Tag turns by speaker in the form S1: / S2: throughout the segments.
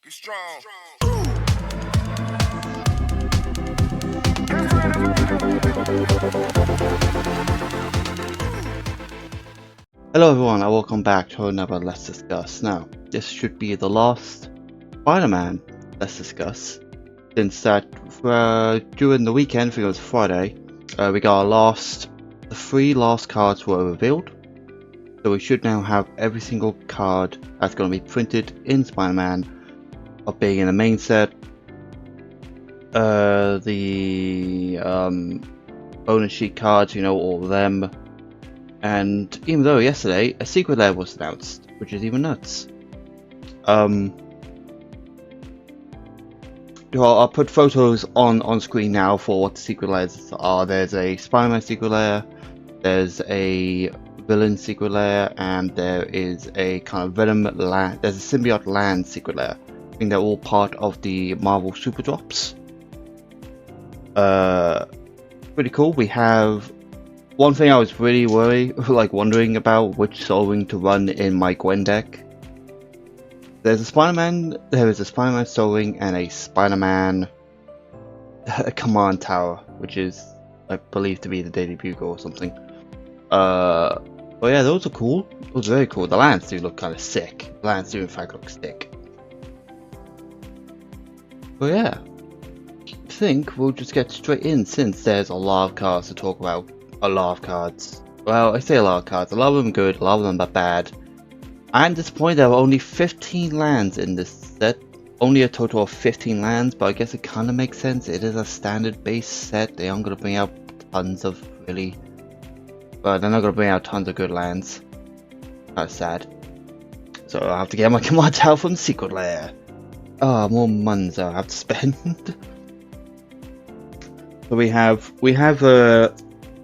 S1: Get strong.
S2: Hello everyone and welcome back to another Let's Discuss. Now, this should be the last Spider-Man Let's Discuss, since that during the weekend, I think it was Friday, we got the 3 last cards were revealed. So we should now have every single card that's going to be printed in Spider-Man of being in the main set, the bonus sheet cards, you know, all of them. And even though yesterday a secret lair was announced, which is even nuts. Well, I'll put photos on screen now for what the secret lairs are. There's a Spider-Man secret lair, there's a villain secret lair, and there is a kind of Venom land. There's a symbiote land secret lair. I think they're all part of the Marvel Super Drops. Pretty cool. We have one thing I was really wondering about which Soul Ring to run in my Gwen deck. There is a Spider-Man Soul Ring and a Spider-Man Command Tower, which is, I believe, to be the Daily Bugle or something. But yeah, those are cool. Those are very cool. The lands do look kind of sick. The lands do in fact look sick. But yeah, I think we'll just get straight in since there's a lot of cards to talk about. A lot of cards. Well, I say a lot of cards. A lot of them are good, a lot of them are bad. I'm disappointed there were only 15 lands in this set. Only a total of 15 lands, but I guess it kind of makes sense. It is a standard base set. They aren't going to bring out tons of really... But they're not going to bring out tons of good lands. Kind of sad. So I'll have to get my Command Tower from Secret Lair. Ah, more mons I'll have to spend. So we have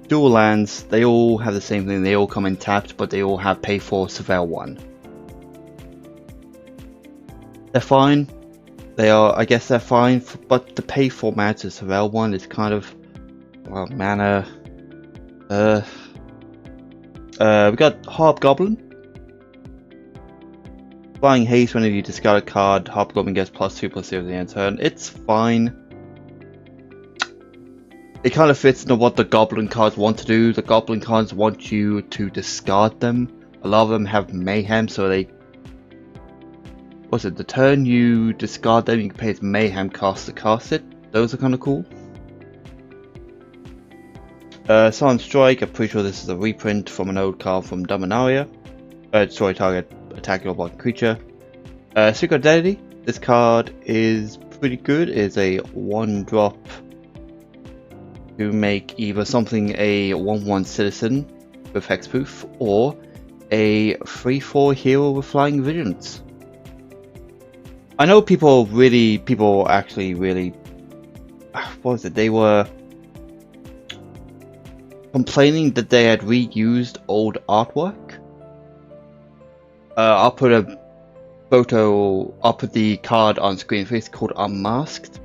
S2: dual lands. They all have the same thing. They all come in tapped, but they all have pay for Surveil 1. They're fine. I guess they're fine, but the pay for mana to Surveil 1 is kind of, well, mana. We got Hobgoblin. Flying Haste whenever you discard a card, Hobgoblin gets +2/+0 at the end of turn. It's fine. It kind of fits into what the Goblin cards want to do. The Goblin cards want you to discard them. A lot of them have Mayhem, so they... What's it? The turn you discard them, you can pay its Mayhem cost to cast it. Those are kind of cool. Silent Strike, I'm pretty sure this is a reprint from an old card from Dominaria. Destroy target attacking or blocking creature. Secret Identity, this card is pretty good. It's a 1-drop to make either something a 1/1 citizen with hexproof or a 3/4 hero with flying visions. I know people actually really, what was it? They were complaining that they had reused old artwork. I'll put a photo. I'll put the card on screen. It's called Unmasked.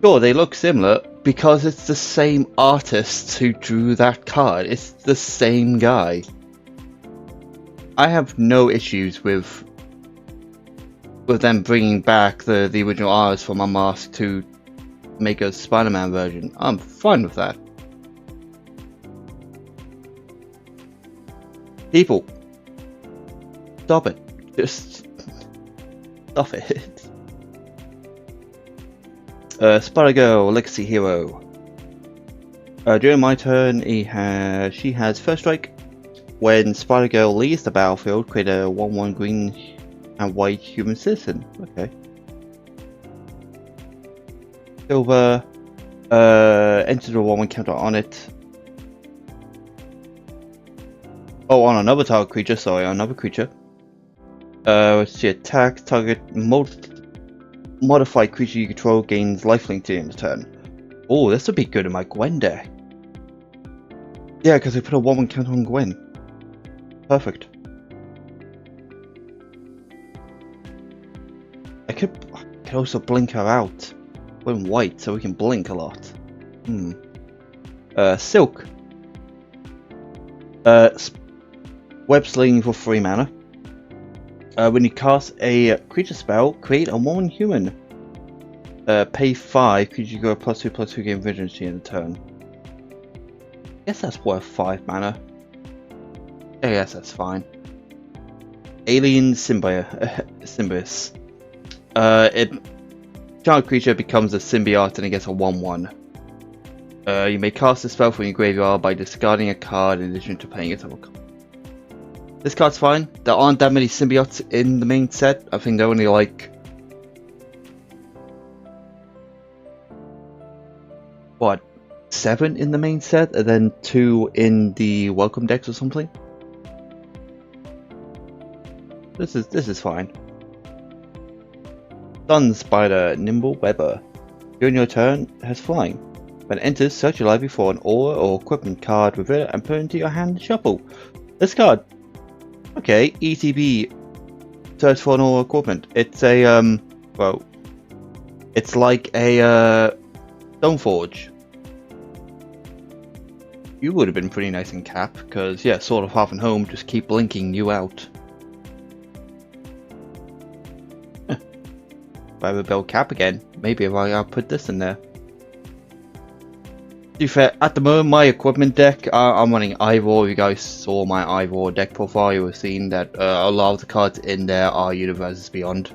S2: Sure, they look similar because it's the same artist who drew that card. It's the same guy. I have no issues with them bringing back the original artist from Unmasked to make a Spider-Man version. I'm fine with that. People, stop it. Just stop it. Spider-Girl, Legacy Hero. During my turn, she has First Strike. When Spider-Girl leaves the battlefield, create a 1/1 green and white human citizen. Okay. Silver. Enter the 1/1 counter on it. Oh, on another target creature. Sorry, another creature. Let's see. Attack target modified creature you control gains lifelink to the end of turn. Oh, this would be good in my Gwen deck. Yeah, because I put a 1/1 counter on Gwen. Perfect. I could also blink her out. We're in white, so we can blink a lot. Silk. Web Sling for 3 mana. When you cast a creature spell, create a 1/1 human. Pay 5, creature go +2/+2 gain vigilance in a turn. Guess that's worth 5 mana. I guess that's fine. Alien Symbiote. Child creature becomes a symbiote and it gets a 1/1. You may cast a spell from your graveyard by discarding a card in addition to playing it on a card. This card's fine. There aren't that many symbiotes in the main set. I think there are only like... what? 7 in the main set and then 2 in the welcome decks or something? This is fine. Sun Spider Nimble Webber. During your turn, has flying. When it enters, search your library for an aura or equipment card with it and put it into your hand and shuffle. This card. Okay, ETB. Search for an aura equipment. It's a well, it's like a Stoneforge. You would have been pretty nice in Cap, because yeah, Sword of Hearth and Home just keep blinking you out. If I ever build Cap again, maybe I'll put this in there. To be fair, at the moment my equipment deck, I'm running Ivor. You guys saw my Ivor deck profile, you have seen that a lot of the cards in there are Universes Beyond.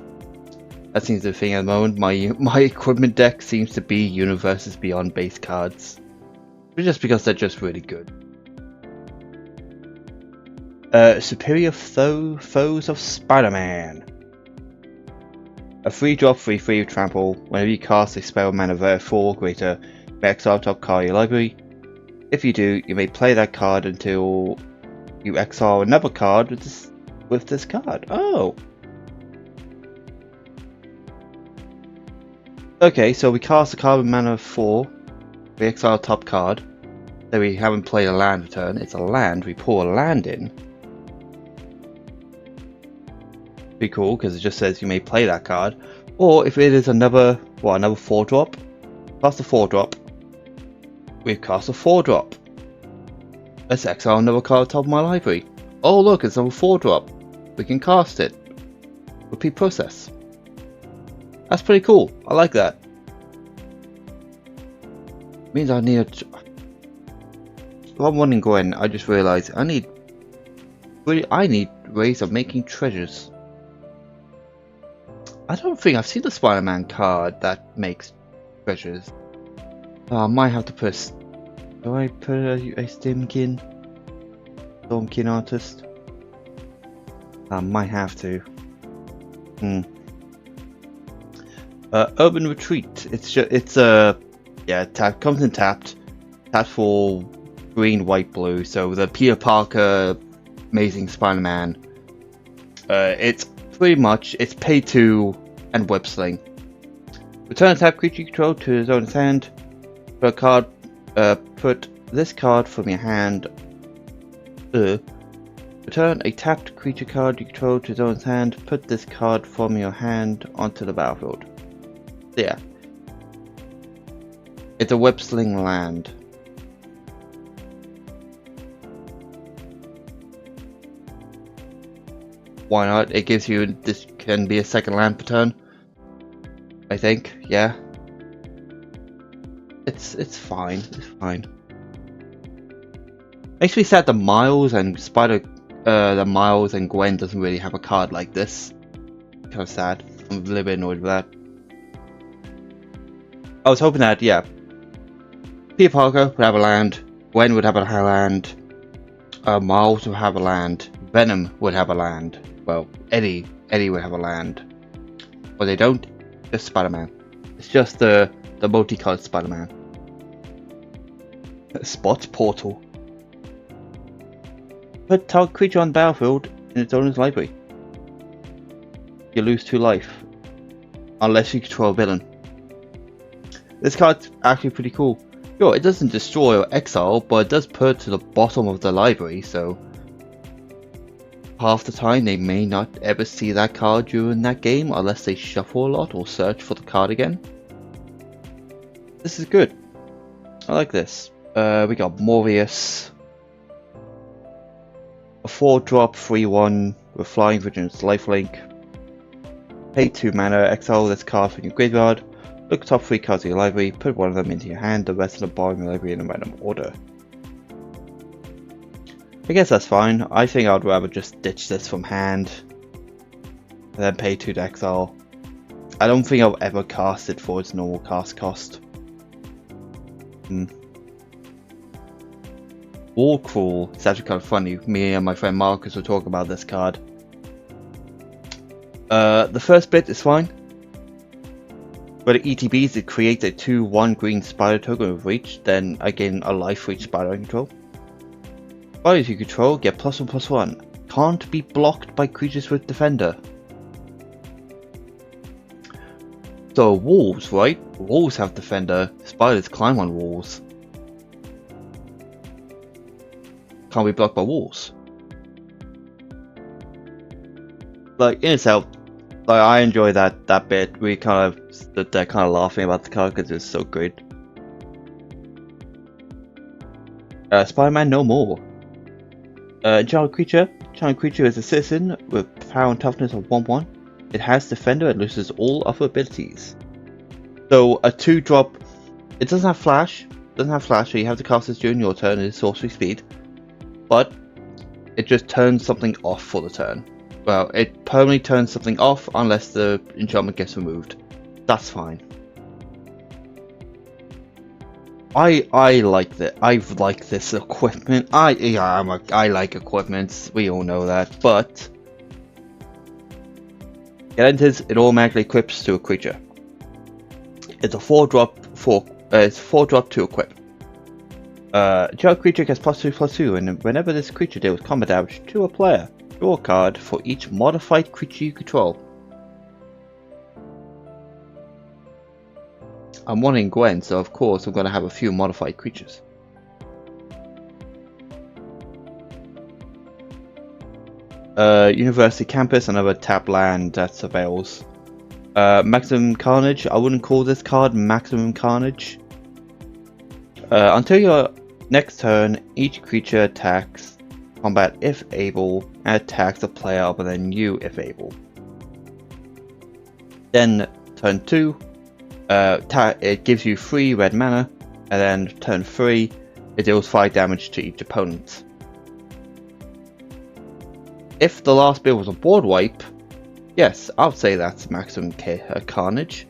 S2: That seems the thing at the moment. My equipment deck seems to be Universes Beyond based cards. But just because they're just really good. Superior Foes of Spider-Man. A 3-drop 3/3 trample. Whenever you cast a spell mana of 4 or greater, you may exile top card of your library. If you do, you may play that card until you exile another card with this card. Oh! Okay, so we cast a card with mana of 4. We exile top card. Then we haven't played a land return. It's a land. We pour a land in. Be cool because it just says you may play that card. Or if it is another 4-drop, cast a 4-drop. We've cast a 4-drop. Let's exile another card top of my library. Oh look, it's another 4-drop. We can cast it. Repeat process. That's pretty cool. I like that. Means I need. While I'm running Gwen, I just realized I need ways of making treasures. I don't think I've seen the Spider-Man card that makes treasures. I might have to put. Do I put a Stormkin artist? I might have to. Urban Retreat. Yeah, comes in tapped for green, white, blue. So the Peter Parker Amazing Spider-Man. It's pretty much pay 2 and web sling. Return a tap creature you control to his own hand. Put this card from your hand. Return a tapped creature card you control to his own hand. Put this card from your hand onto the battlefield. Yeah. It's a web sling land. Why not? It gives you, this can be a second land per turn. I think, yeah. It's fine. It's fine. Makes me sad that Miles and Miles and Gwen doesn't really have a card like this. Kind of sad. I'm a little bit annoyed with that. I was hoping that, yeah, Peter Parker would have a land, Gwen would have a land, Miles would have a land, Venom would have a land. Well, Eddie would have a land. But they don't. Just Spider-Man. It's just the multicolored Spider-Man. Spot Portal. Put target creature on the battlefield in its owner's library. You lose 2 life. Unless you control a villain. This card's actually pretty cool. Sure, it doesn't destroy or exile, but it does put to the bottom of the library, so half the time they may not ever see that card during that game unless they shuffle a lot or search for the card again. This is good. I like this. We got Morbius. A 4-drop 3/1 with Flying Vigilance Lifelink. Pay 2 mana, exile this card from your graveyard. Look at top 3 cards of your library, put one of them into your hand, the rest of the bottom of your library in a random order. I guess that's fine. I think I'd rather just ditch this from hand and then pay 2 to exile. I don't think I'll ever cast it for its normal cast cost. Warcrawl. It's actually kind of funny. Me and my friend Marcus were talking about this card. The first bit is fine. But the ETBs, it creates a 2/1 green spider token with reach, then again a life for each spider I control. Spiders you control get +1/+1. Can't be blocked by creatures with defender. So wolves, right? Wolves have defender. Spiders climb on walls. Can't be blocked by wolves. Like in itself, like I enjoy that bit. We kind of stood there kind of laughing about the card because it's so good. Spider-Man no more. Enchanted creature. Enchanted creature is a citizen with power and toughness of 1/1. It has defender and loses all other abilities. So a 2-drop. It doesn't have flash. So you have to cast this during your turn. It is sorcery speed, but it just turns something off for the turn. Well, it permanently turns something off unless the enchantment gets removed. That's fine. I like that. I like this equipment. I like equipment. We all know that. But it enters. It automatically equips to a creature. It's a 4-drop. It's 4-drop to equip. Enchanted creature gets +2/+2, and whenever this creature deals combat damage to a player, draw a card for each modified creature you control. I'm wanting Gwen, so of course I'm going to have a few modified creatures. University Campus, another tap land that surveils. Maximum Carnage. I wouldn't call this card Maximum Carnage. Until your next turn, each creature attacks combat if able, and attacks a player other than you if able. Then turn 2, it gives you 3 red mana, and then turn 3, it deals 5 damage to each opponent. If the last build was a board wipe, yes, I would say that's maximum Carnage.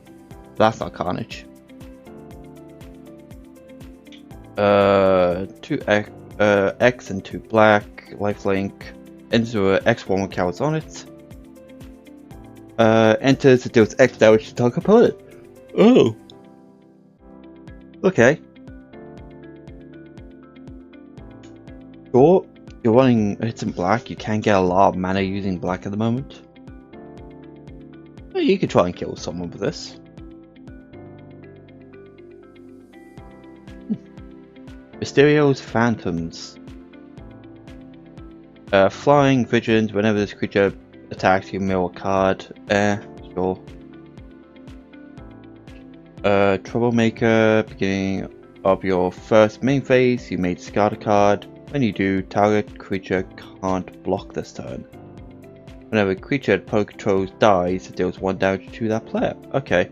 S2: That's not Carnage. 2 X and 2 black, lifelink, enter X1 with cowards on it. Enters, it deals X damage to target opponent. Oh! Okay. Sure, you're running hits in black, you can get a lot of mana using black at the moment. Well, you could try and kill someone with this. Mysterio's Phantoms. Flying Vigilance, whenever this creature attacks you, mill a card. Sure. Troublemaker, beginning of your first main phase, you may discard a card. When you do, target creature can't block this turn. Whenever a creature that opponent controls dies, it deals 1 damage to that player. Okay.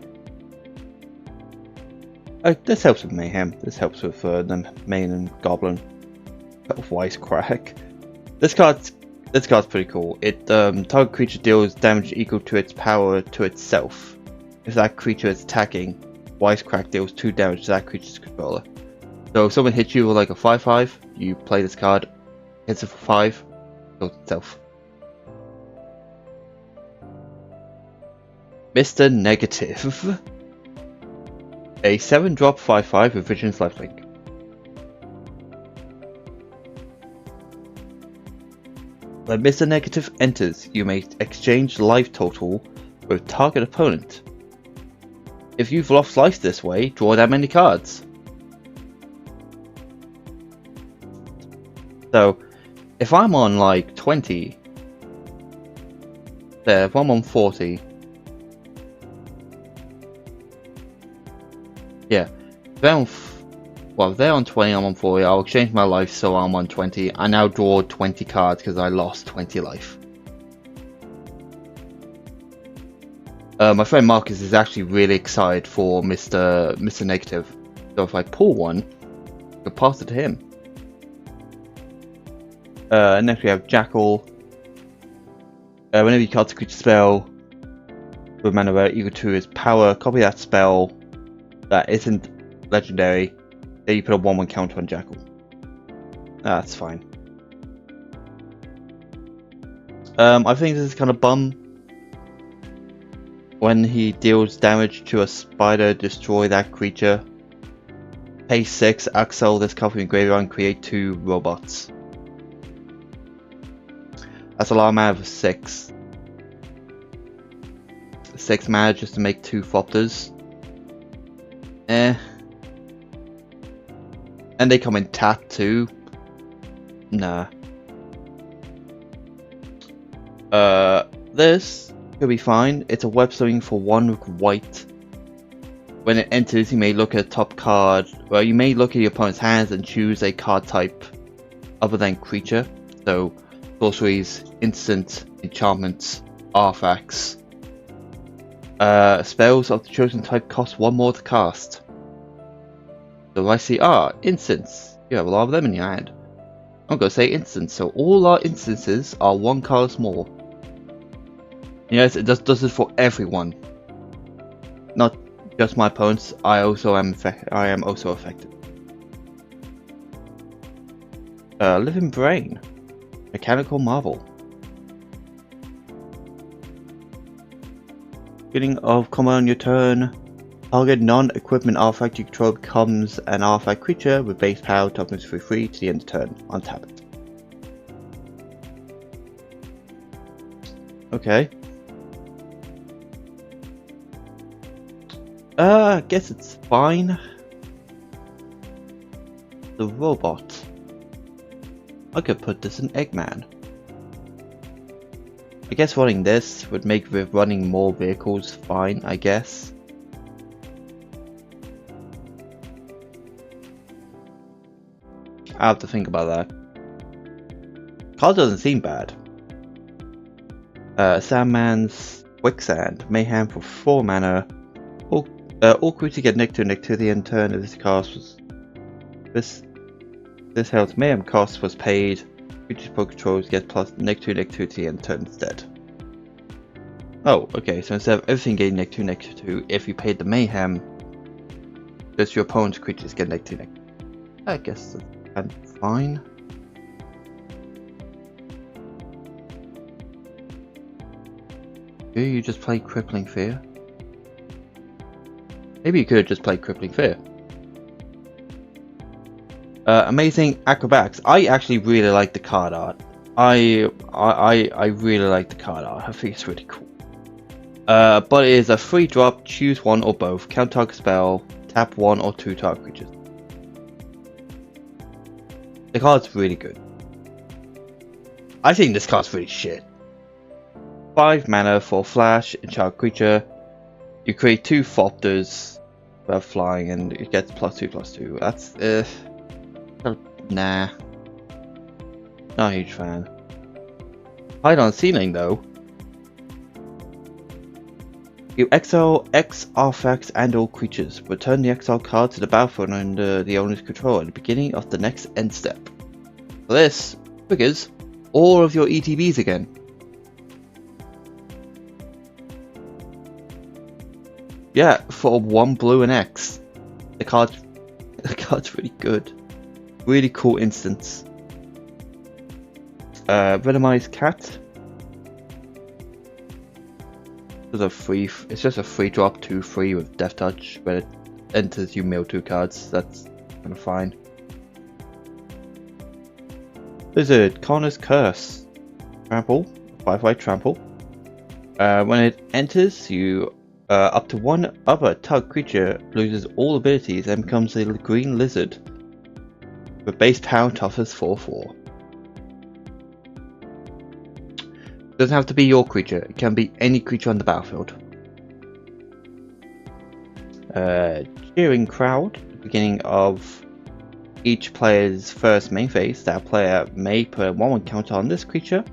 S2: This helps with Mayhem. This helps with the main and Goblin. Wisecrack. This card's pretty cool. It target creature deals damage equal to its power to itself. If that creature is attacking, Wisecrack deals 2 damage to that creature's controller. So if someone hits you with like a 5/5, you play this card, hits it for 5, kills itself. Mr. Negative. A 7-drop 5/5 with Vigilance Lifelink. When Mr. Negative enters, you may exchange life total with target opponent. If you've lost life this way, draw that many cards. So, if I'm on like 20, there, if I'm on 40, yeah, if they're on 20, I'm on 40, I'll exchange my life so I'm on 20. I now draw 20 cards because I lost 20 life. My friend Marcus is actually really excited for Mr. Negative. So if I pull one, I can pass it to him. Next we have Jackal. Whenever you cast a creature spell with mana rare equal to its power, copy that spell that isn't legendary, then you put a 1/1 counter on Jackal. That's fine. I think this is kind of bum. When he deals damage to a spider, destroy that creature. Pay 6, exile this card from your graveyard and create 2 robots. That's a lot of mana for 6. 6 mana just to make 2 Thopters. And they come in tap too. Nah. This could be fine. It's a web swing for 1 with white. When it enters, you may look at the top card. Well, you may look at your opponent's hands and choose a card type other than creature. So, sorceries, instant, enchantments, artifacts. Spells of the chosen type cost 1 more to cast. So I see, instants. You have a lot of them in your hand. I'm gonna say instants, so all our instances are 1 card more. Yes, it does this for everyone. Not just my opponents, I am also affected. Living Brain. Mechanical Marvel. Beginning of combat on your turn. Target non-equipment artifact you control becomes an artifact creature with base power, toughness 3/3 to the end of the turn. Untap it. Okay. I guess it's fine. The robot. I could put this in Eggman. I guess running this would make running more vehicles fine, I guess. I have to think about that. Card doesn't seem bad. Sandman's Quicksand. Mayhem for 4 mana. All creatures get -2/-2 to the end turn if this cast was... This health Mayhem cost was paid. Creatures pro controls get plus -2/-2 to the end turn instead. Oh, okay, so instead of everything getting -2/-2, if you paid the Mayhem, just your opponent's creatures get -2/-2. I guess that's kind of fine. Do you just play Crippling Fear? Maybe you could have just played Crippling Fear. Amazing Acrobatics. I actually really like the card art. I really like the card art. I think it's really cool. But it is a 3-drop, choose one or both. Count target spell, tap 1 or 2 target creatures. The card's really good. I think this card's really shit. 5 mana for flash, enchant creature. You create 2 Thopters without flying and it gets +2/+2. That's nah. Not a huge fan. Hide on Ceiling though. You exile X artifacts and all creatures. Return the exile card to the battlefield under the owner's control at the beginning of the next end step. For this triggers all of your ETBs again. Yeah, for 1 blue and X. The card's really good. Really cool instance. Venomized Cat. It's just a 3-drop 2/3 with Death Touch. When it enters, you mill 2 cards. That's kind of fine. Lizard, Connor's Curse. Trample, 5/5 trample. When it enters, you up to 1 other target creature loses all abilities and becomes a green lizard with base power toughness 4/4. Doesn't have to be your creature, it can be any creature on the battlefield. Cheering Crowd. At the beginning of each player's first main phase, that player may put a 1/1 counter on this creature,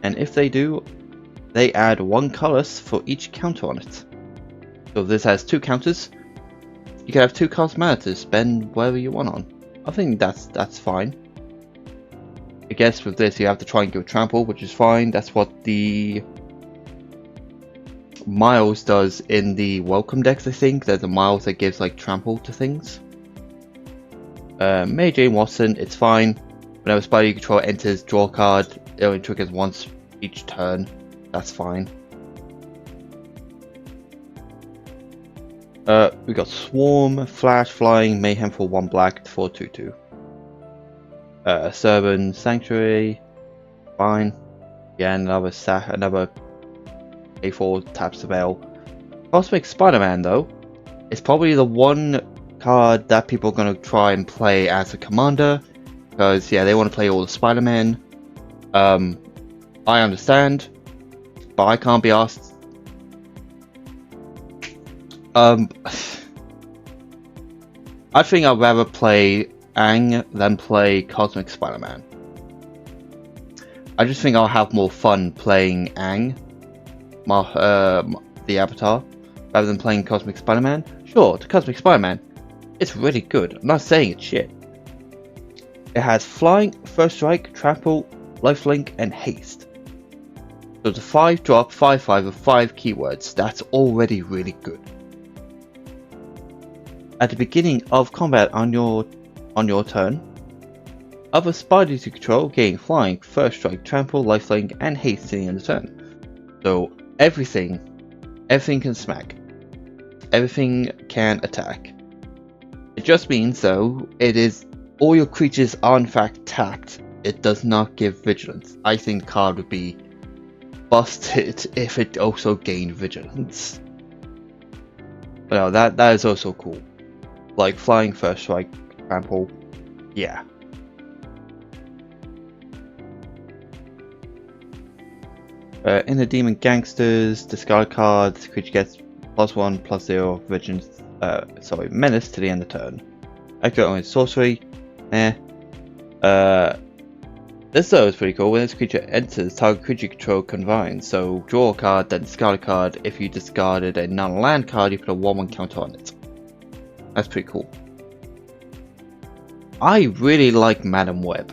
S2: and if they do, they add 1 colorless for each counter on it. So this has 2 counters. You can have 2 cost mana to spend whatever you want on. I think that's fine. I guess with this you have to try and give trample, which is fine. That's what the Miles does in the welcome decks, I think. There's a Miles that gives like trample to things. Mary Jane Watson, it's fine. Whenever Spider you control enters, draw a card. It only triggers once each turn. That's fine. We got Swarm, Flash, Flying, Mayhem for 1 black for 2/2. Servant, Sanctuary, fine. Yeah, another A4 tap spell. Cosmic Spider-Man though, is probably the one card that people are gonna try and play as a commander, because yeah, they want to play all the Spider-Man. I understand, but I can't be asked. I think I'd rather play Aang than play Cosmic Spider-Man. I just think I'll have more fun playing Aang, the Avatar, rather than playing Cosmic Spider-Man. Sure, the Cosmic Spider-Man, it's really good. I'm not saying it's shit. It has Flying, First Strike, Trample, Lifelink, and Haste. So it's a 5-drop, 5/5 with 5 keywords. That's already really good. At the beginning of combat on your turn, other spiders you control gain Flying, First Strike, Trample, Lifelink, and Haste to the end of the turn. So everything can smack. Everything can attack. It just means though, it is all your creatures are in fact tapped. It does not give vigilance. I think the card would be busted if it also gained vigilance. But no, that is also cool. Like Flying, First Strike, Trample, yeah. Inner Demon Gangsters, discard cards, creature gets +1/+0 vigilance, menace to the end of turn. Activate only sorcery. This though is pretty cool. When this creature enters, target creature control combines. So draw a card, then discard a card. If you discarded a non-land card, you put a 1/1 counter on it. That's pretty cool. I really like Madam Web.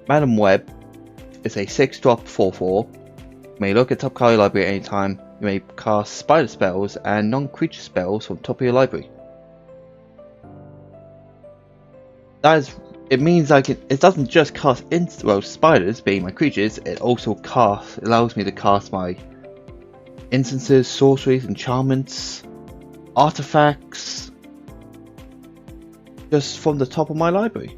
S2: Madam Web is a 6-drop 4/4. You may look at top card of your library at any time. You may cast spider spells and non-creature spells from top of your library. It means it doesn't just cast spiders being my creatures, it also allows me to cast my instances, sorceries, enchantments, artifacts, just from the top of my library.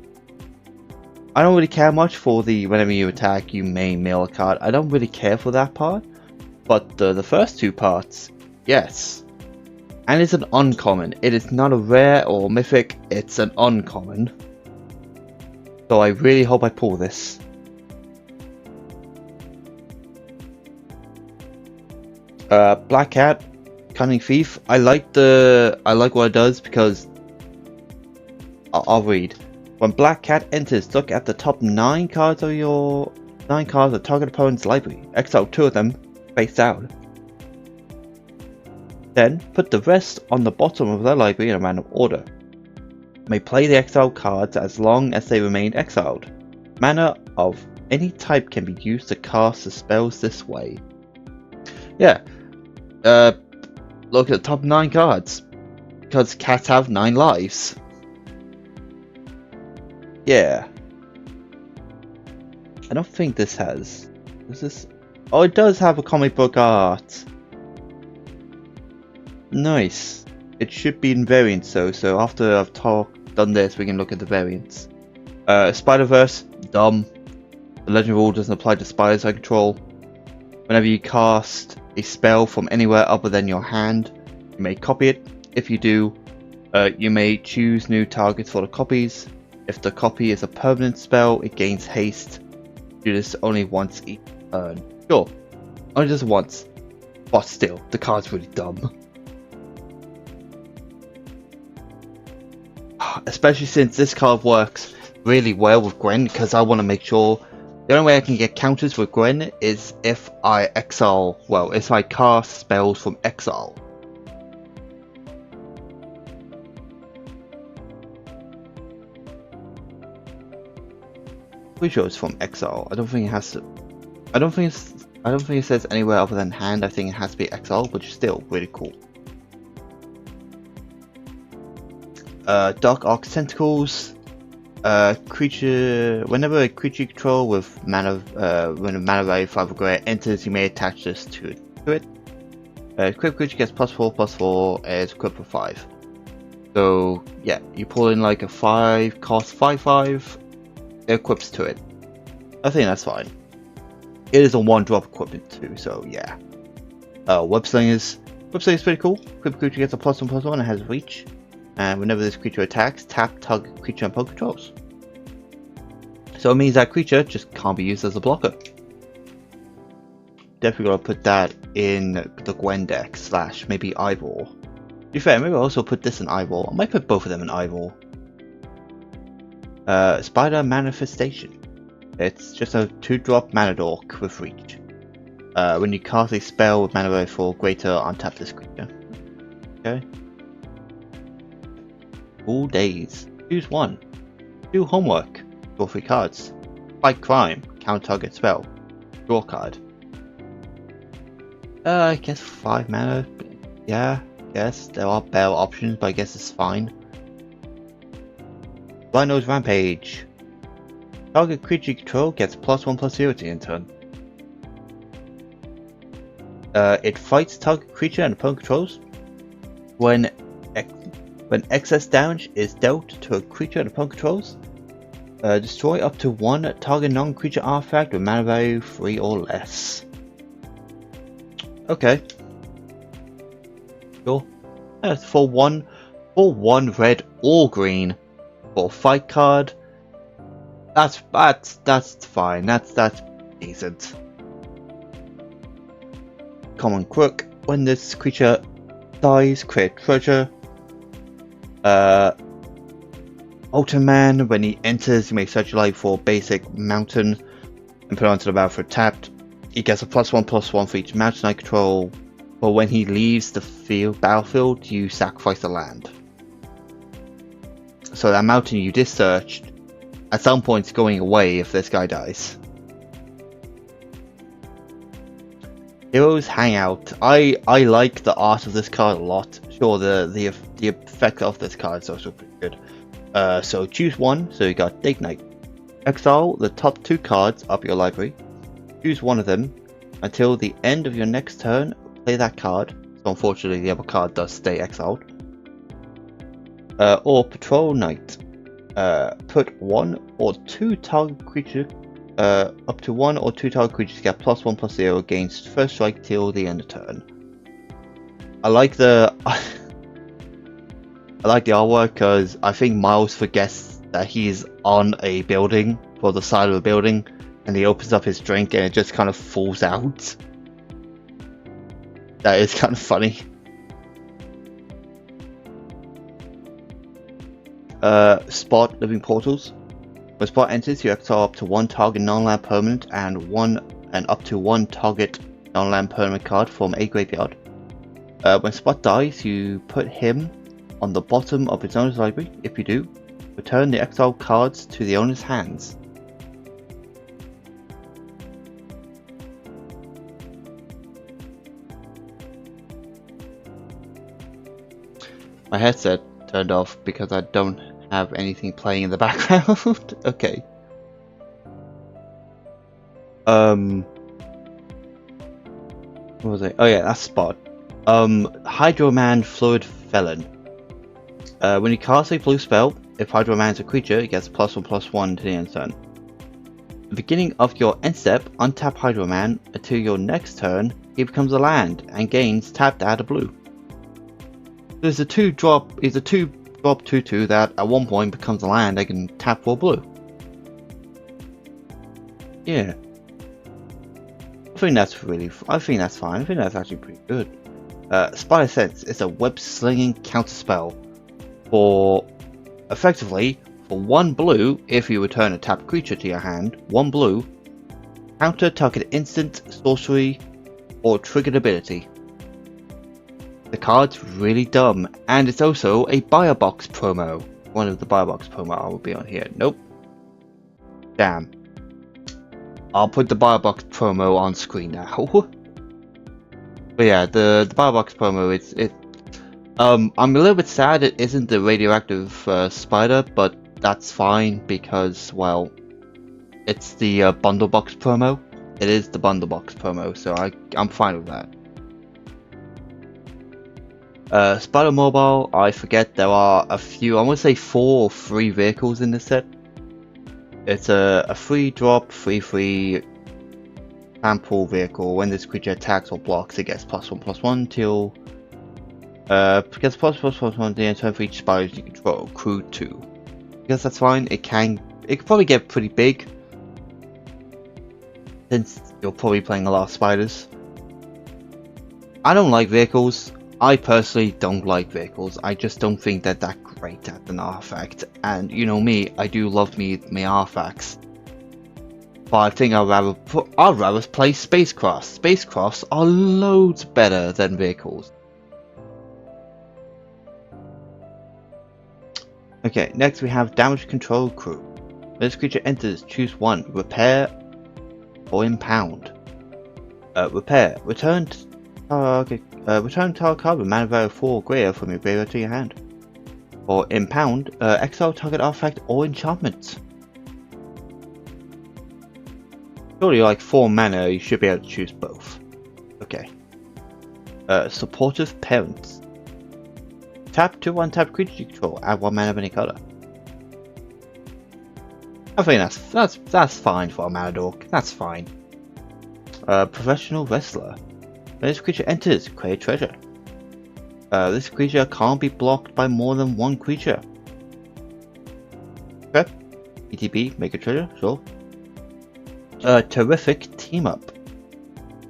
S2: I don't really care much for the whenever you attack you may mill a card. I don't really care for that part, but the first 2 parts, yes. And it's an uncommon. It is not a rare or mythic, it's an uncommon. So I really hope I pull this. Black Cat, Cunning Thief. I like what it does because I'll read. When Black Cat enters, look at the top 9 cards of your 9 cards of target opponent's library. Exile 2 of them face down. Then put the rest on the bottom of their library in a random order. May play the exiled cards as long as they remain exiled. Mana of any type can be used to cast the spells this way. Yeah. Look at the top 9 cards. Because cats have 9 lives. Yeah. I don't think this has. Is this? Oh, it does have a comic book art. Nice. It should be in variants though, so after I've done this, we can look at the variants. Spider-Verse, dumb. The Legend rule doesn't apply to spiders I control. Whenever you cast a spell from anywhere other than your hand, you may copy it. If you do, you may choose new targets for the copies. If the copy is a permanent spell, it gains haste. Do this only once each turn. Sure, only just once, but still, the card's really dumb. Especially since this card works really well with Gwen, because I want to make sure the only way I can get counters with Gwen is if I cast spells from exile. Pretty sure it's from exile. I don't think it has to. I don't think it says anywhere other than hand. I think it has to be exile, which is still really cool. Dark Arc Tentacles. Creature. Whenever a creature you control with mana, when a mana value 5 or greater enters, you may attach this to it. Equipped creature gets +4/+4 as equipped with 5. So yeah, you pull in like a 5 cost 5/5. It equips to it. I think that's fine. It is a 1-drop equipment too, so yeah. Web Slingers. Web Slingers is pretty cool. Equipped creature gets a +1/+1 and has reach. And whenever this creature attacks, tap target creature and opponent controls. So it means that creature just can't be used as a blocker. Definitely gotta put that in the Gwen deck / maybe Ivor. To be fair, maybe I'll also put this in Ivor. I might put both of them in Ivor. Spider Manifestation. It's just a 2-drop mana dork with reach. When you cast a spell with mana value 4 greater, untap this creature. Okay. All days. Choose one. Do homework. Draw 3 cards. Fight crime. Counter target spell. Draw a card. I guess 5 mana. Yeah, yes, there are better options, but I guess it's fine. Blind Nose Rampage. Target creature you control gets +1/+0 to end turn. It fights target creature and opponent controls. When excess damage is dealt to a creature and opponent controls, destroy up to 1 target non-creature artifact with mana value 3 or less. Okay. Sure. For one red or green for fight card. That's fine. That's decent. Common Crook. When this creature dies, create treasure. Ultraman. When he enters, you may search your life for basic mountain and put it onto the battlefield tapped. He gets a +1/+1 for each mountain I control, but when he leaves the battlefield, you sacrifice the land. So that mountain you just searched, at some point is going away if this guy dies. Heroes Hangout. I like the art of this card a lot. Sure, the effect of this card is also pretty good. So choose one. So you got Dig Knight. Exile the top 2 cards of your library. Choose one of them until the end of your next turn. Play that card. So unfortunately, the other card does stay exiled. Or Patrol Knight. Put 1 or 2 target creature. Up to 1 or 2 target creatures get +1/+0 against first strike till the end of turn. I like the artwork because I think Miles forgets that he's on a building, for the side of a building, and he opens up his drink and it just kind of falls out. That is kind of funny. Spot Living Portals. When Spot enters, you exile up to 1 target non-land permanent and up to 1 target non-land permanent card from a graveyard. When Spot dies, you put him on the bottom of its owner's library. If you do, return the exiled cards to the owner's hands. My headset turned off because I don't have anything playing in the background. Okay. What was it? Oh yeah, that's Spot. Hydroman Fluid Felon. When you cast a blue spell, if Hydroman is a creature, it gets +1/+1 to the end turn. At the beginning of your end step, untap Hydroman until your next turn. He becomes a land and gains tapped add a blue. There's a 2-drop. It's a 2-drop 2/2 that at one point becomes a land. I can tap for blue. Yeah. I think that's fine. I think that's actually pretty good. Spider Sense is a web slinging counterspell for effectively for 1 blue. If you return a tapped creature to your hand, 1 blue, counter target instant, sorcery, or triggered ability. The card's really dumb, and it's also a buy a box promo. One of the buy a box promo will be on here. Nope. Damn. I'll put the Biobox promo on screen now. But yeah, the Biobox promo, I'm a little bit sad it isn't the radioactive spider, but that's fine because, well, it's the bundle box promo. It is the bundle box promo, so I'm fine with that. Spider Mobile, I forget there are a few, I want to say 4 or 3 vehicles in this set. It's a free drop, free sample vehicle. When this creature attacks or blocks, it gets +1/+1 till gets +1/+1 the end turn for each spider you control. Crew 2. Because that's fine. It can probably get pretty big, since you're probably playing a lot of spiders. I don't like vehicles. I personally don't like vehicles. I just don't think they're that great at an artifact. And you know me, I do love me artifacts. But I think I'd rather play spacecrafts. Spacecrafts are loads better than vehicles. Okay, next we have Damage Control Crew. When this creature enters, choose 1. Repair or Impound. Repair. Return target card with mana value 4 or greater from your graveyard to your hand. Or Impound. Exile target artifact or enchantment. Surely, like 4 mana, you should be able to choose both. Okay. Supportive Parents. Tap to untap creature you control. Add 1 mana of any color. I think that's fine for a mana dork. That's fine. Professional Wrestler. When this creature enters, create treasure. This creature can't be blocked by more than 1 creature. Okay. ETB, make a treasure, sure. Terrific Team Up.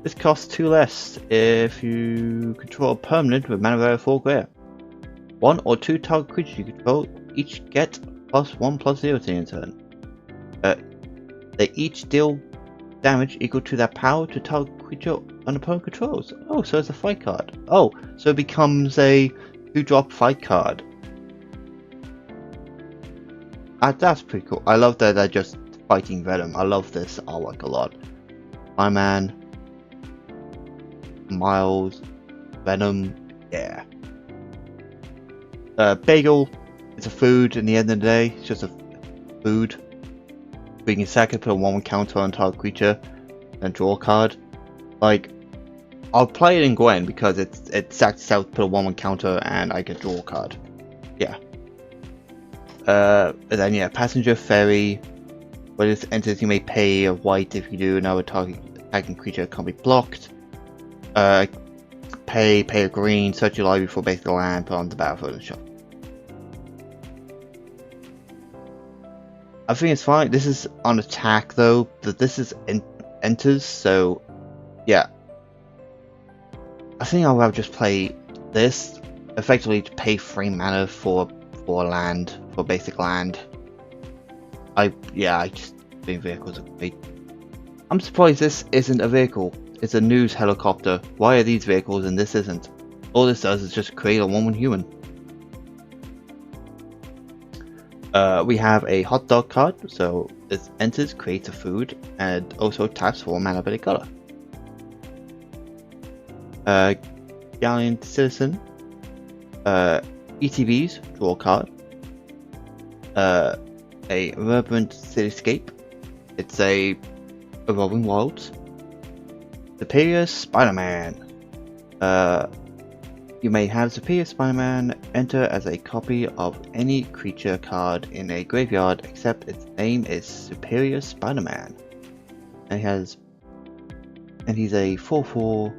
S2: This costs 2 less if you control a permanent with mana value 4 greater. 1 or 2 target creatures you control each get +1/+0 to your turn. They each deal damage equal to their power to target creature an opponent controls. Oh, so it's a fight card. Oh, so it becomes a 2-drop fight card. That's pretty cool. I love that they're just fighting Venom. I love this artwork a lot. Fireman, Miles, Venom, yeah. Bagel, it's a food in the end of the day. It's just a food. We can sack it, put a 1/1 counter on target creature, and draw a card. Like, I'll play it in Gwen because it sacks out, put a 1/1 counter, and I can draw a card. Yeah. And then yeah, Passenger Ferry. When this enters, you may pay a white if you do. Another target attacking creature can't be blocked. Pay a green. Search your library for basic land. Put on the battlefield and shop. I think it's fine. This is on attack though, but this is enters, so yeah. I think I'll rather just play this, effectively to pay 3 mana for land, for basic land. I just think vehicles are great. I'm surprised this isn't a vehicle. It's a news helicopter. Why are these vehicles and this isn't? All this does is just create a 1/1 human. We have a hot dog card, so it enters, creates a food, and also taps for mana of any color. Gallant Citizen. ETBs, draw a card. A Reverberant Cityscape. It's a Evolving Wilds. Superior Spider-Man. You may have Superior Spider-Man enter as a copy of any creature card in a graveyard except its name is Superior Spider-Man. And he's a 4/4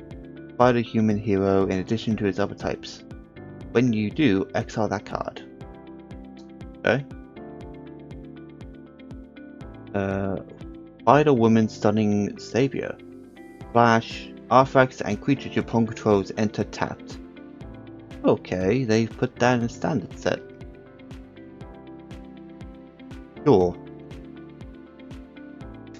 S2: Spider-Human hero in addition to his other types. When you do, exile that card. Okay. Spider-Woman Stunning Savior. Flash, artifacts and creatures your opponent controls enter tapped. Okay, they've put that in a standard set. Sure.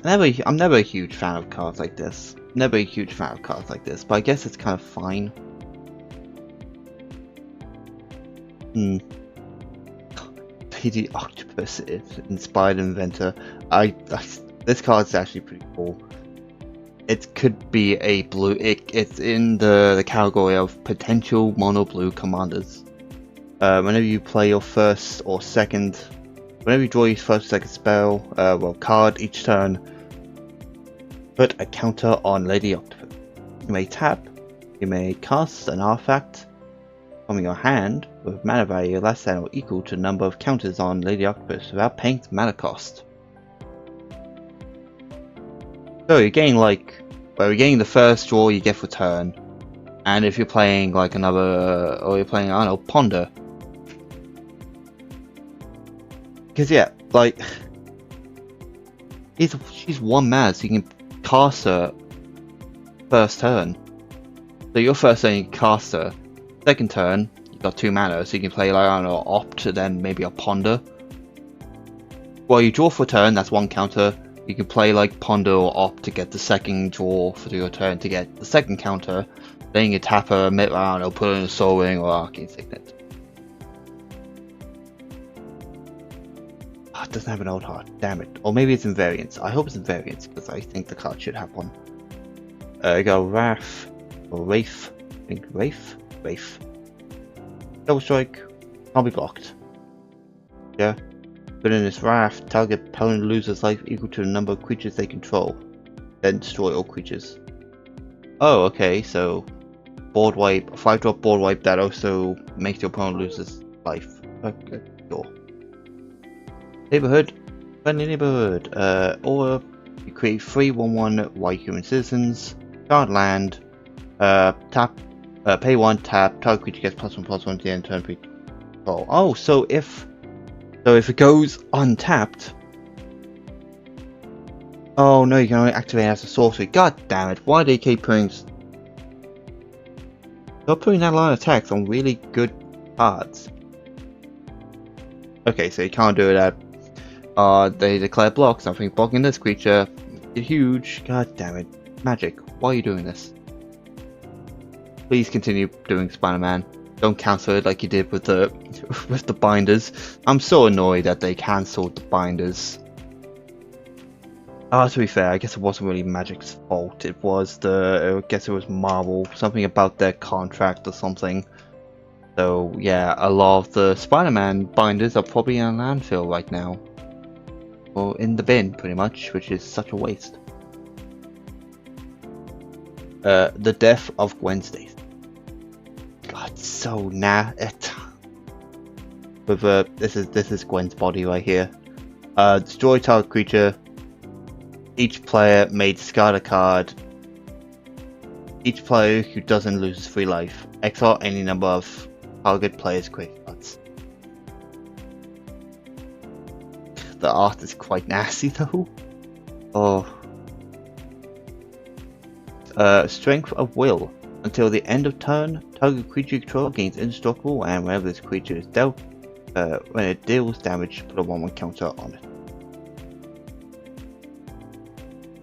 S2: I'm never a huge fan of cards like this. But I guess it's kind of fine. Lady Octopus is Inspired Inventor. This card is actually pretty cool. It could be a blue. It's in the category of potential mono blue commanders. Whenever you play your first or second, whenever you draw your first or second spell, card each turn, put a counter on Lady Octopus. You may tap. You may cast an artifact from your hand with mana value less than or equal to the number of counters on Lady Octopus without paying the mana cost. So you're getting you're getting the first draw you get for turn, and if you're playing like another, or you're playing, I don't know, Ponder. Because yeah, like, she's 1 mana, so you can cast her first turn. So your first turn you can cast her, second turn you got 2 mana, so you can play like, I don't know, Opt, then maybe a Ponder. Well, you draw for turn, that's 1 counter. You can play like Ponder or Opt to get the second draw for your turn to get the second counter. Then you tap her, mid round, or put in a Soul Ring or Arcane Signet. Oh, it doesn't have an old heart, damn it. Or maybe it's in variants. I hope it's in variants, because I think the card should have one. You got Wrath, or Wraith. I think Wraith? Wraith. Double Strike, can't be blocked. Yeah. But in this Wrath, target opponent loses life equal to the number of creatures they control. Then destroy all creatures. Oh, okay, so board wipe, 5-drop board wipe that also makes your opponent lose his life. Okay, sure. Neighborhood, friendly neighborhood. Or you create 3 1/1 white human citizens, card land, tap, pay 1, tap, target creature gets +1/+1 to the end of turn control. Oh, so if it goes untapped, oh no, you can only activate it as a sorcery. God damn it! Why do they keep putting? They're putting that line of text on really good cards. Okay, so you can't do that. They declare block. Something blocking this creature. It's huge. God damn it! Magic. Why are you doing this? Please continue doing Spider-Man. Don't cancel it like you did with the binders. I'm so annoyed that they cancelled the binders. To be fair, I guess it wasn't really Magic's fault. It was I guess it was Marvel. Something about their contract or something. So yeah, a lot of the Spider-Man binders are probably in a landfill right now. Or in the bin, pretty much, which is such a waste. The Death of Gwen Stacy. God, so with this is Gwen's body right here. Destroy target creature. Each player may discard a card. Each player who doesn't loses 3 life. Exile any number of target players' quick cards. The art is quite nasty though. Oh. Strength of Will. Until the end of turn, target creature you control gains indestructible, and whenever this creature is dealt, when it deals damage, put a 1/1 counter on it.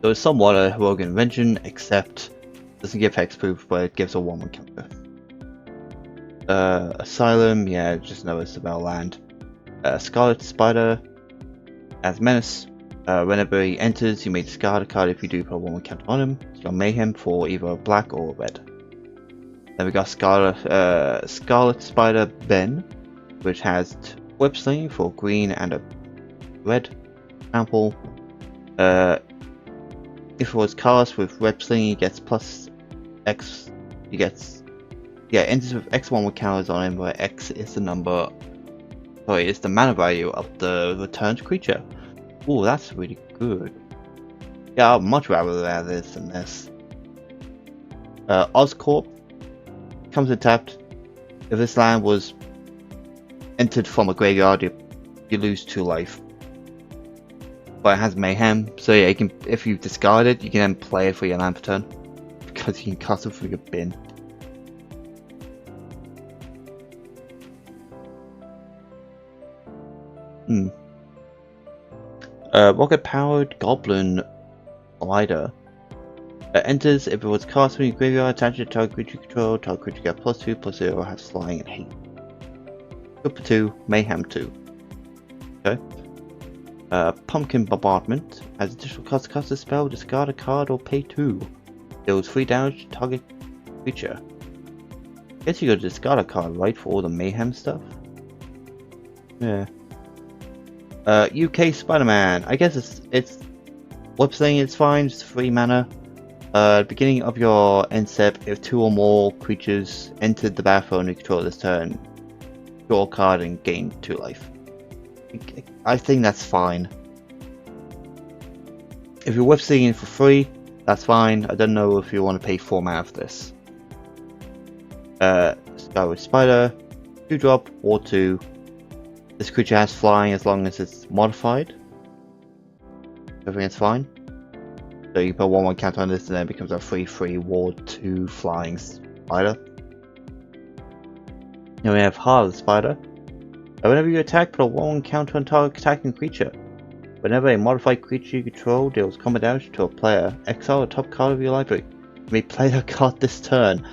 S2: So it's somewhat a Rogue Invention, except it doesn't give hexproof, but it gives a 1/1 counter. Asylum, yeah, just another spell land. Scarlet Spider as Menace. Whenever he enters, you may discard a card. If you do, put a 1/1 counter on him. You got Mayhem for either black or red. Then we got Scarlet Spider Ben, which has Web Sling for green and a red example. If it was cast with Web Sling, he gets plus X. He gets enters with X1 with counters on him, where X is the number. Sorry, is the mana value of the returned creature. Oh, that's really good. Yeah, I'd much rather have this than this. Oscorp comes untapped. If this land was entered from a graveyard, you lose 2 life. But it has Mayhem, so yeah, you can, if you discard it, you can then play it for your land per turn, because you can cast it through your bin. Rocket powered Goblin Glider. Enters if it was cast from your graveyard, attach it to target creature control, target creature get +2/+0, has flying and hate. Good for 2, Mayhem 2. Okay. Pumpkin Bombardment. As additional cost to cast a spell, discard a card or pay 2. Deals 3 damage to target creature. Guess you gotta discard a card, right, for all the mayhem stuff? Yeah. UK Spider-Man. I guess it's web saying it's fine, just 3 mana. Beginning of your end step, if 2 or more creatures entered the battlefield and you control this turn, draw a card and gain 2 life. I think that's fine. If you're web seeing it for free, that's fine. I don't know if you want to pay 4 mana for this. Skyward Spider, 2-drop, War 2. This creature has flying as long as it's modified. Everything's fine. So you put 1/1 counter on this and then it becomes a 3/3 War 2 flying spider. Then we have Heart of the Spider. Whenever you attack, put a 1/1 counter on target attacking creature. Whenever a modified creature you control deals combat damage to a player, exile the top card of your library. You may play that card this turn.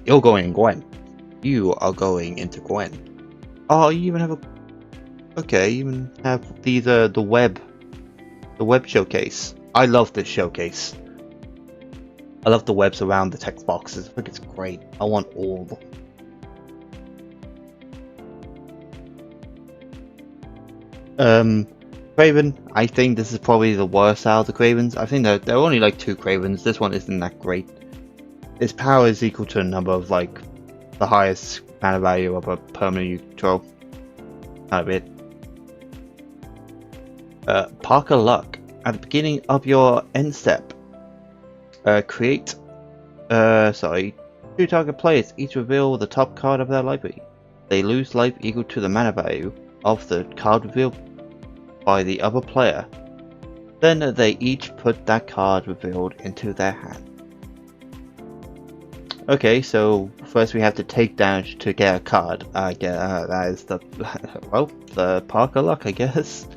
S2: You're going in Gwen. You are going into Gwen. Oh, you even have a... Okay, you even have these, the web showcase. I love this showcase. I love the webs around the text boxes. I think it's great. I want all of them. Craven, I think this is probably the worst out of the Cravens. I think there are only like 2 Cravens. This one isn't that great. Its power is equal to a number of like the highest mana value of a permanent you control. Kind of it. Parker Luck. At the beginning of your end step, create 2 target players each reveal the top card of their library. They lose life equal to the mana value of the card revealed by the other player. Then they each put that card revealed into their hand. Okay, so first we have to take damage to get a card. That is the well, the Parker Luck, I guess.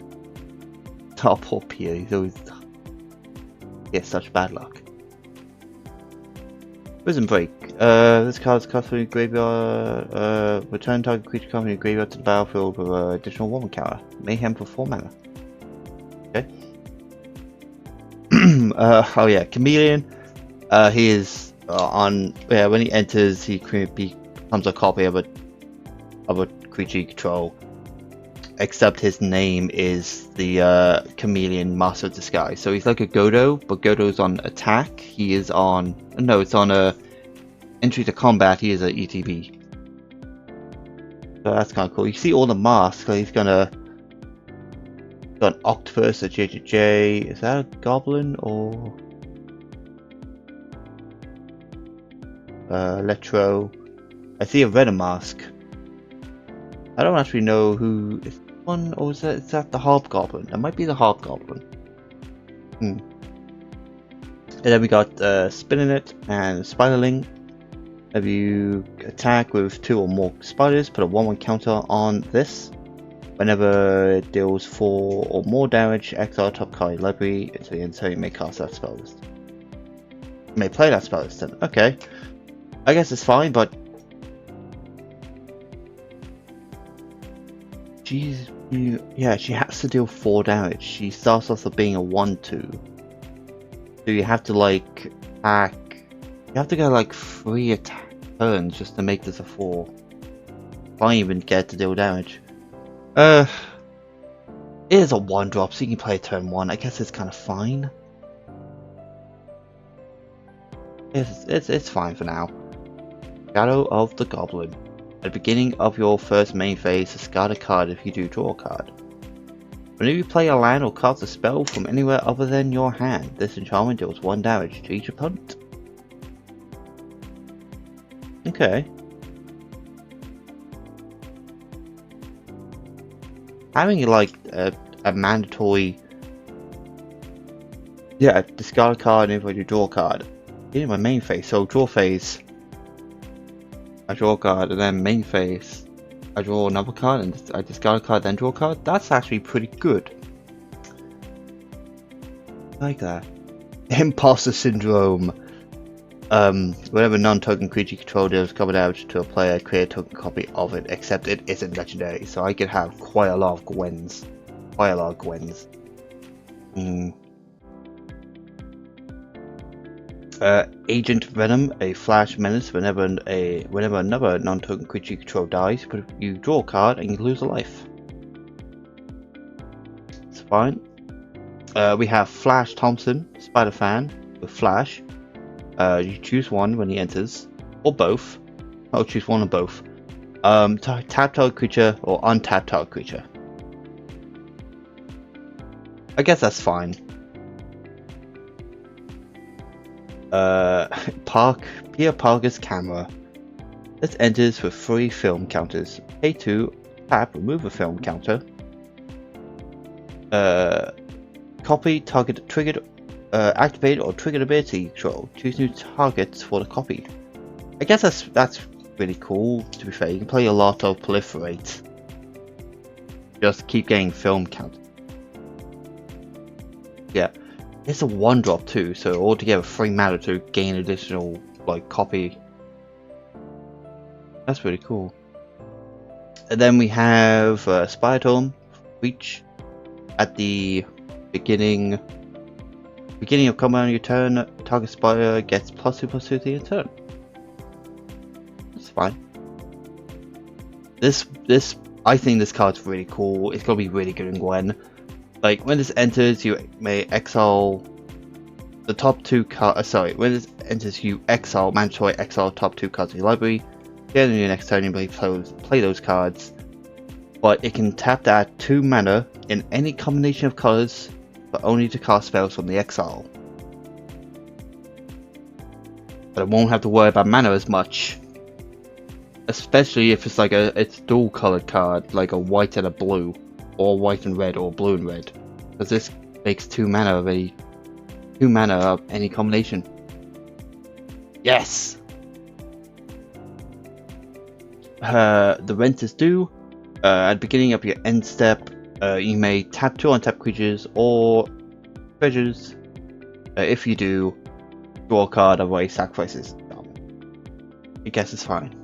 S2: Oh, poor Pierre, he's always gets such bad luck. Prison Break. This card's cast from your graveyard. Return target creature card from your graveyard to the battlefield with an additional 1 counter. Mayhem for 4 mana. Okay. Oh yeah, Chameleon. He is when he enters, he becomes a copy of a creature you control. Except his name is the Chameleon Master of Disguise. So he's like a Godo, but Godo's on attack. He is on... No, it's on a entry to combat. He is a ETB. So that's kind of cool. You see all the masks. Like he's got an Octopus, a JJJ. Is that a Goblin or... Electro. I see a Venom mask. I don't actually know who is one, or is that the Hobgoblin? That might be the Hobgoblin. And then we got Spinning It and Spiderling. If you attack with 2 or more spiders, put a 1/1 counter on this. Whenever it deals 4 or more damage, exile top card library until you may cast that spell list. You may play that spell list then. Okay. I guess it's fine, but yeah, she has to deal 4 damage. She starts off with being a 1/2. So you have to like attack. You have to go like 3 attack turns just to make this a 4. If I even get to deal damage. It is a 1-drop, so you can play turn 1. I guess it's kind of fine. It's fine for now. Shadow of the Goblin. At the beginning of your first main phase, discard a card if you do draw a card. Whenever you play a land or cast a spell from anywhere other than your hand, this enchantment deals 1 damage to each opponent. Okay. Having like a mandatory... Yeah, discard a card and if you draw a card. In my main phase, so draw phase. I draw a card, and then main phase, I draw another card, and I discard a card, then draw a card. That's actually pretty good. I like that. Imposter Syndrome. Whenever non-token creature you control deals coming out to a player, create a token copy of it, except it isn't legendary, so I could have quite a lot of Gwens. Quite a lot of Gwens. Agent Venom, a flash menace. Whenever another non-token creature you control dies, you draw a card and you lose a life. It's fine. We have Flash Thompson, Spider Fan with Flash. You choose one when he enters, or both. I'll choose one or both. Tap target creature or untap target creature. I guess that's fine. Peter Parker's camera. This enters with 3 film counters. Pay 2, tap, remove a film counter. Copy target triggered, activate or triggered ability control. Choose new targets for the copy. I guess that's really cool. To be fair, you can play a lot of proliferate. Just keep getting film count. Yeah. It's a 1-drop too, so altogether 3 mana to gain additional like copy. That's really cool. And then we have Spider-Tom, Reach. At the beginning of combat on your turn, target spider gets +2/+2 to your turn. That's fine. I think this card's really cool. It's gonna be really good in Gwen. Like, when this enters, you may exile the top 2 cards. When this enters, you mandatory exile top 2 cards of your library. Then in your next turn, you may play those cards. But it can tap that 2 mana in any combination of colors, but only to cast spells from the exile. But I won't have to worry about mana as much. Especially if it's like it's dual colored card, like a white and a blue. Or white and red, or blue and red, because this makes 2 mana of any combination. Yes. The rent is due. At the beginning of your end step, you may tap 2 untap creatures or treasures. If you do, draw a card, otherwise sacrifices. I guess it's fine.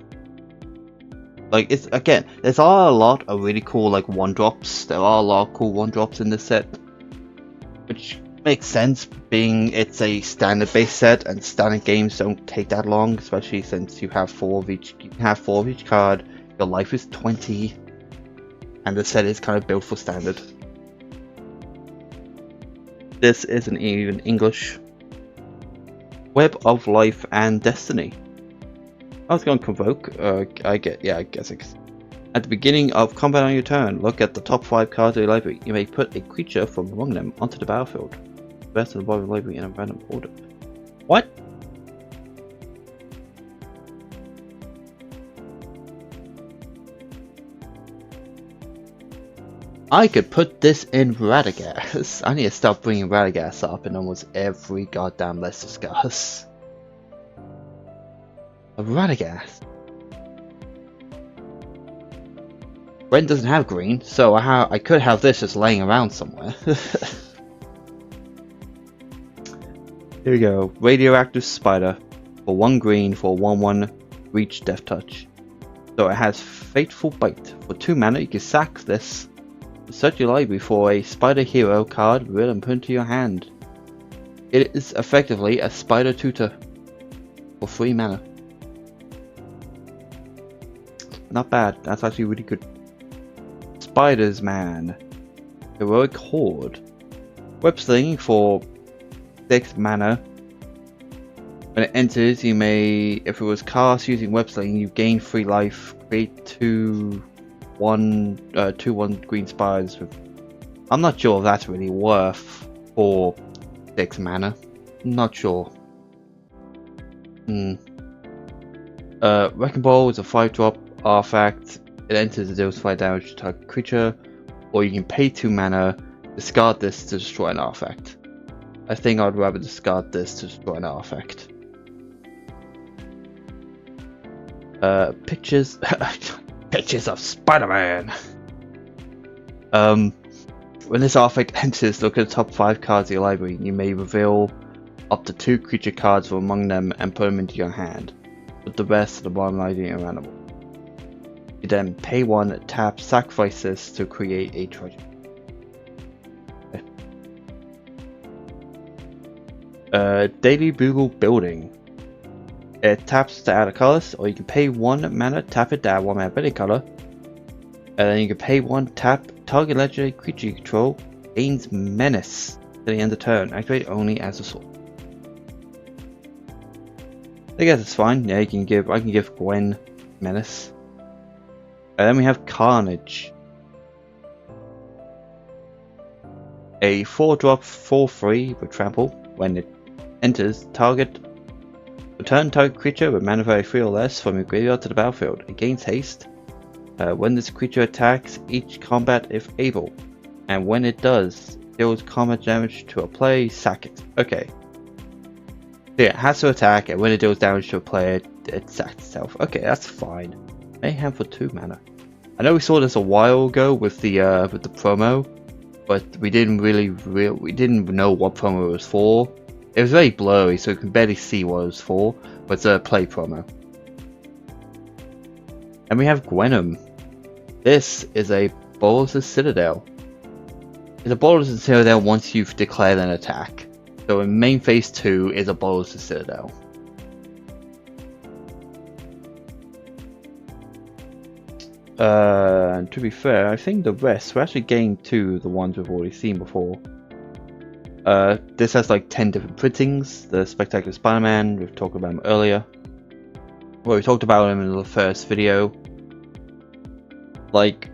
S2: Like, there's a lot of really cool like 1-drops. There are a lot of cool 1-drops in this set, which makes sense, being it's a standard based set and standard games don't take that long, especially since you have 4 of each. You can have 4 of each card. Your life is 20, and the set is kind of built for standard. This isn't even English. Web of Life and Destiny. I was going to convoke. I guess. At the beginning of combat on your turn, look at the top 5 cards of your library. You may put a creature from among them onto the battlefield. The rest of the bottom of the library in a random order. What? I could put this in Radagast. I need to stop bringing Radagast up in almost every goddamn Let's Discuss. Radagast. Ren doesn't have green, so I could have this just laying around somewhere. Here we go. Radioactive Spider. For 1 green, for 1/1, Reach Death Touch. So it has Fateful Bite. For 2 mana, you can sack this. Search your library for a Spider Hero card, reveal and put into your hand. It is effectively a Spider Tutor. For 3 mana. Not bad, that's actually really good. Spiders Man. Heroic Horde. Web Sling for 6 mana. When it enters, you may, if it was cast using Web Sling, you gain 3 life, create 2/1 green spiders with. I'm not sure if that's really worth for 6 mana. Not sure. Wrecking Ball is a 5-drop artifact. It enters and deals 5 damage to target creature, or you can pay 2 mana, discard this to destroy an artifact. I think I'd rather discard this to destroy an artifact. Pictures of Spider-Man. When this artifact enters, look at the top 5 cards of your library. You may reveal up to 2 creature cards from among them and put them into your hand. Put the rest of the bottom line in your animal. You then pay 1, tap, sacrifice this to create a treasure. Daily Bugle Building. It taps to add a color, or you can pay 1 mana, tap it to add 1 mana ability color. And then you can pay 1, tap, target legendary creature you control gains menace to the end of turn. Activate only as a sword. I guess it's fine. Yeah, I can give Gwen menace. And then we have Carnage. A 4-drop 4/3 with trample. When it enters, return target creature with mana value 3 or less from your graveyard to the battlefield. It gains haste. When this creature attacks each combat if able, and when it does, deals combat damage to a player, sack it. Okay. So yeah, it has to attack, and when it deals damage to a player, it sacks itself. Okay, that's fine. Mayhem for 2 mana. I know we saw this a while ago with the promo, but we didn't know what promo it was for. It was very blurry, so you can barely see what it was for, but it's a play promo. And we have Gwenom. This is a Bolas' Citadel. It's a Bolas' Citadel once you've declared an attack. So in main phase 2 is a Bolas' Citadel. And to be fair, I think the rest we're actually getting to the ones we've already seen before. This has like 10 different printings. The Spectacular Spider-Man, we've talked about him earlier. Well, we talked about him in the first video. Like,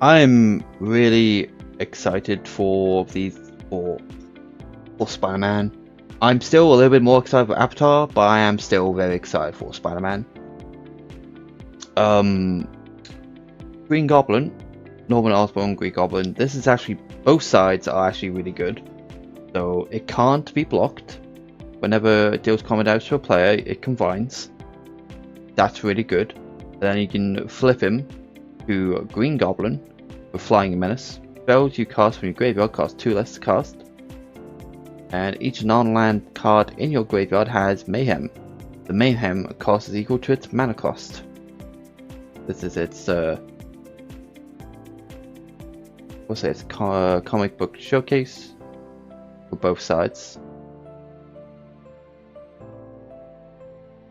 S2: I'm really excited for Spider-Man. I'm still a little bit more excited for Avatar, but I am still very excited for Spider-Man. Green Goblin, Norman Osborn, Green Goblin. This is actually, both sides are actually really good. So it can't be blocked. Whenever it deals combat damage to a player, it combines. That's really good. And then you can flip him to a Green Goblin with Flying Menace. Spells you cast from your graveyard cost 2 less to cast. And each non-land card in your graveyard has Mayhem. The Mayhem cost is equal to its mana cost. This is its comic book showcase for both sides.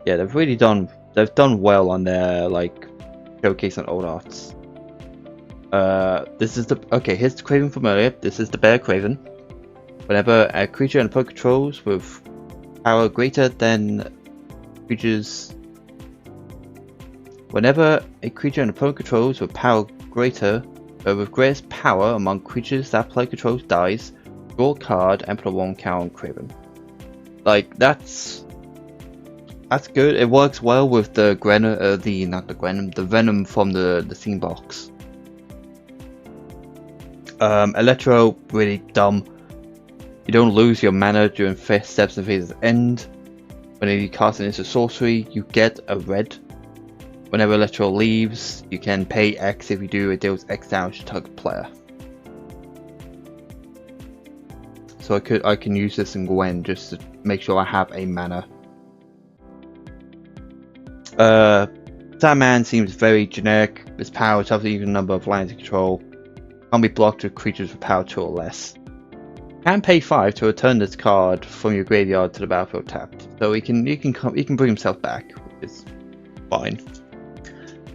S2: Yeah, they've done well on their like showcase and old arts. Here's the Craven from earlier. This is the Bear Craven. Whenever a creature and opponent controls with power greater than creatures. Whenever a creature and opponent controls with power greater, with greatest power among creatures that player controls dies, draw a card and put a 1 count on Craven. Like that's good. It works well with the Venom from the theme box. Electro, really dumb. You don't lose your mana during steps and phases end. Whenever you cast an instant sorcery, you get a red. Whenever Electro leaves, you can pay X. If you do, it deals X damage to target player. So I can use this in Gwen just to make sure I have a mana. Sandman seems very generic. His power is up to even number of lines of control. Can't be blocked with creatures with power 2 or less. Can pay 5 to return this card from your graveyard to the battlefield tapped. So he can bring himself back, which is fine.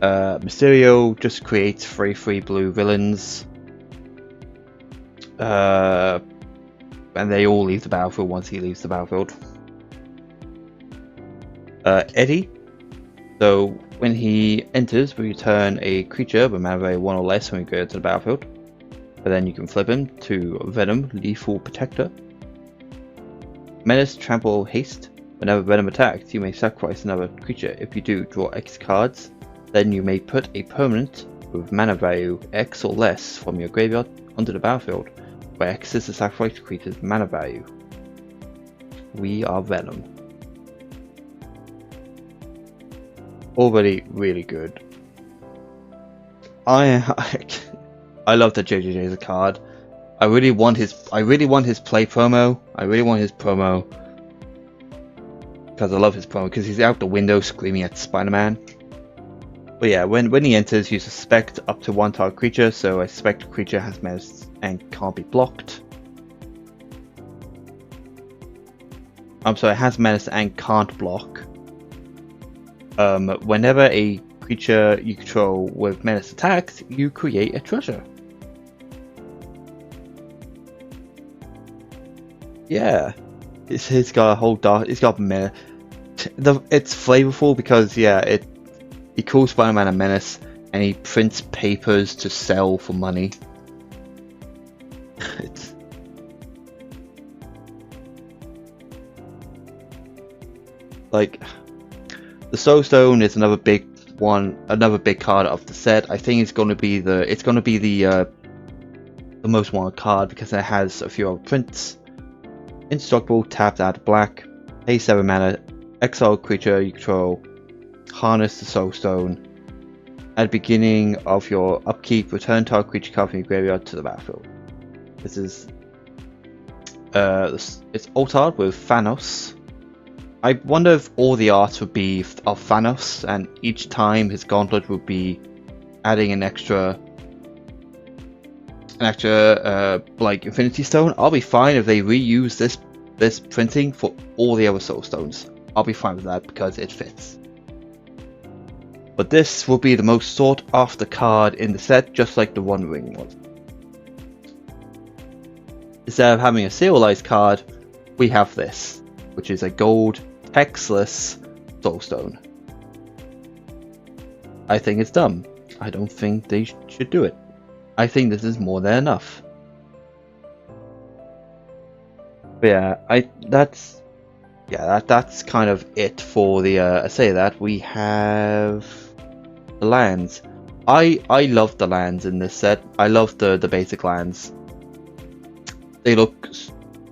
S2: Mysterio just creates 3/3 blue villains. And they all leave the battlefield once he leaves the battlefield. Eddie. So when he enters, we return a creature with mana value 1 or less when we go to the battlefield. But then you can flip him to Venom, Lethal Protector. Menace, Trample, Haste. Whenever Venom attacks, you may sacrifice another creature. If you do, draw X cards. Then you may put a permanent with mana value X or less from your graveyard onto the battlefield, where X is the sacrificed creature's mana value. We are Venom. Already really good. I love that JJJ is a card. I really want his play promo. I really want his promo. Because I love his promo, because he's out the window screaming at Spider-Man. But yeah, when he enters, you suspect up to one target creature, so I suspect the creature has menace and can't be blocked. I'm sorry, has menace and can't block. Whenever a creature you control with menace attacks, you create a treasure. Yeah, it's got a whole dark. It's got menace. It's flavorful because yeah, he calls Spider-Man a menace, and he prints papers to sell for money. It's like the Soul Stone is another big one, another big card of the set. I think it's going to be the most wanted card because it has a few other prints. Indestructible, tapped, add black, pay 7 mana, exile creature you control, harness the Soul Stone. At the beginning of your upkeep, return target creature card from your graveyard to the battlefield. This is it's alt art with Thanos. I wonder if all the arts would be of Thanos, and each time his gauntlet would be adding an extra like Infinity Stone. I'll be fine if they reuse this printing for all the other Soul Stones. I'll be fine with that because it fits. But this will be the most sought after card in the set, just like the One Ring was. Instead of having a serialized card, we have this, which is a gold textless Soul Stone. I think it's dumb. I don't think they should do it. I think this is more than enough. But yeah, that's kind of it for the I say that we have the lands. I love the lands in this set. I love the basic lands. They look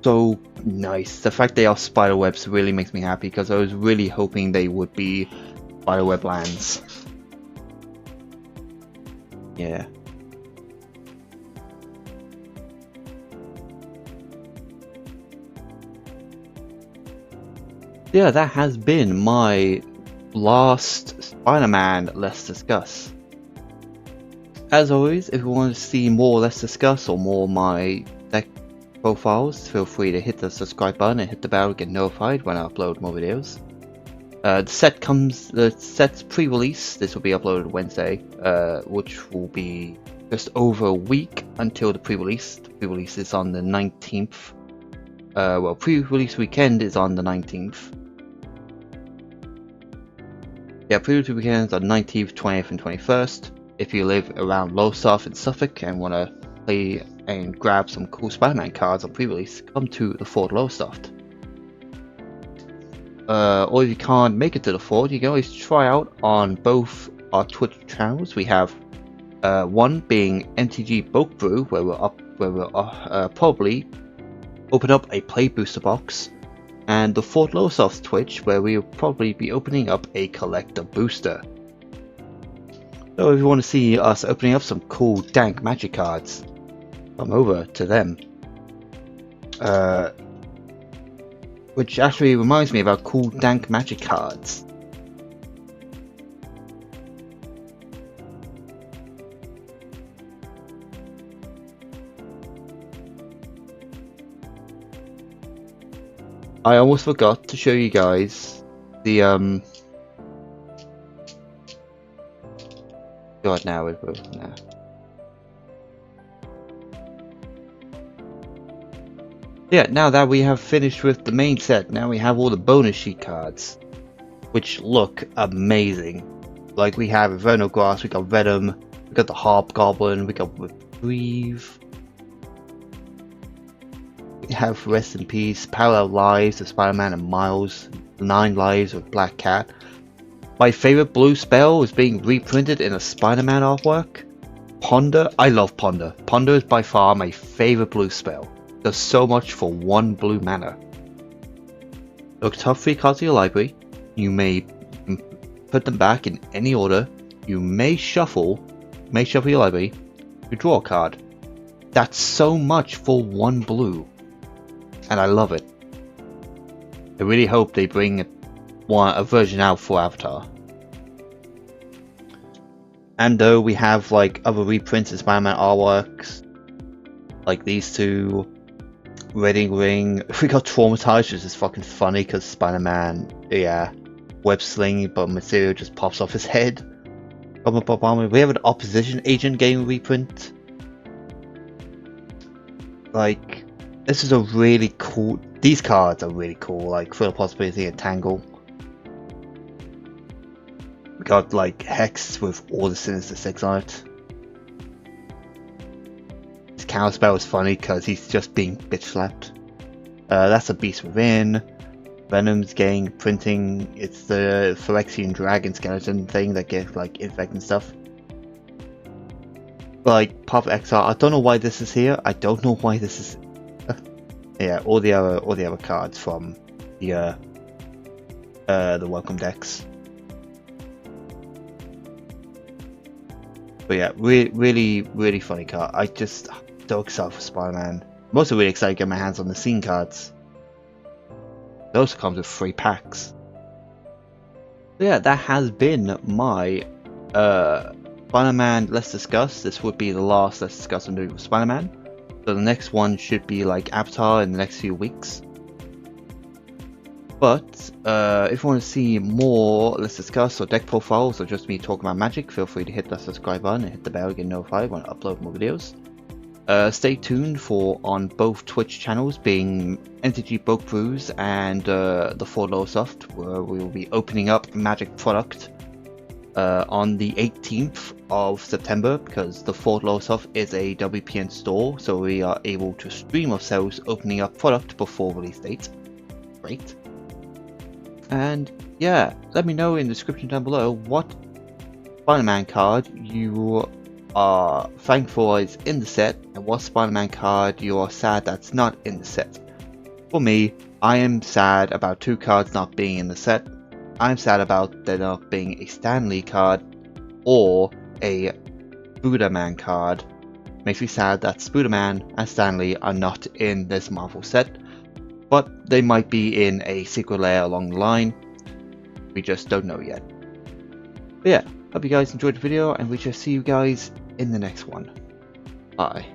S2: so nice. The fact they are spiderwebs really makes me happy because I was really hoping they would be spiderweb lands. Yeah. Yeah, that has been my last Spider-Man Let's Discuss. As always, if you want to see more Let's Discuss or more my deck profiles, feel free to hit the subscribe button and hit the bell to get notified when I upload more videos. The set's pre-release. This will be uploaded Wednesday, which will be just over a week until the pre-release. The pre-release is on the 19th. Well, pre-release weekend is on the 19th. Yeah, pre-release weekend is on 19th, 20th, and 21st. If you live around Lowestoft in Suffolk and want to play and grab some cool Spider-Man cards on pre-release, come to the Fort Lowestoft. Or if you can't make it to the Fort, you can always try out on both our Twitch channels. We have one being MTG Bulk Brew, where we'll probably open up a play booster box, and the Fort Lowestoft Twitch, where we'll probably be opening up a collector booster. So if you want to see us opening up some cool dank magic cards, come over to them. Which actually reminds me about cool dank magic cards. I almost forgot to show you guys the God, now we're both now. Yeah, now that we have finished with the main set, now we have all the bonus sheet cards, which look amazing. Like we have Infernal Grass, we got Venom, we got the Hobgoblin, we got Reprieve. We have Rest in Peace, Parallel Lives of Spider-Man and Miles, 9 Lives of Black Cat. My favorite blue spell is being reprinted in a Spider-Man artwork. Ponder, I love Ponder. Ponder is by far my favorite blue spell. Does so much for 1 blue mana. Look, top 3 cards of your library. You may put them back in any order. You may shuffle your library. You draw a card. That's so much for one blue, and I love it. I really hope they bring a version out for Avatar. And though we have like other reprints of Spider-Man artworks, like these two, Wedding Ring. We got Traumatized, which is fucking funny because Spider-Man, yeah, web sling, but Mysterio just pops off his head. We have an Opposition Agent game reprint. Like, this is a really cool. These cards are really cool. Like, Thrill Possibility and Tangle. We got like Hex with all the Sinister Six on it. His counterspell is funny because he's just being bitch slapped. That's a Beast Within. Venom's getting printing. It's the Phyrexian dragon skeleton thing that gets like infect and stuff. Like Pop XR. I don't know why this is here. I don't know why this is. Yeah, all the other cards from the welcome decks. But yeah, really funny card. I just so excited for Spider-Man. I'm also really excited to get my hands on the scene cards. Those comes with 3 packs. So yeah, that has been my Spider-Man Let's Discuss. This would be the last Let's Discuss I'm doing with Spider-Man. So the next one should be like Avatar in the next few weeks. But if you want to see more Let's Discuss or deck profiles or just me talking about Magic, feel free to hit that subscribe button and hit the bell to get notified when I upload more videos. Stay tuned for on both Twitch channels, being NTG Book Brews and the Fort Lowesoft, where we will be opening up Magic product on the 18th of September, because the Fort Lowesoft is a WPN store, so we are able to stream ourselves opening up product before release date. Great. And yeah, let me know in the description down below what Spider-Man card you are thankful is in the set, and what Spider-Man card you are sad that's not in the set. For me, I am sad about 2 cards not being in the set. I'm sad about there not being a Stan Lee card or a Buddha-Man card. Makes me sad that Spider-Man and Stan Lee are not in this Marvel set, but they might be in a secret layer along the line. We just don't know yet. But yeah, hope you guys enjoyed the video, and we shall see you guys in the next one. Bye.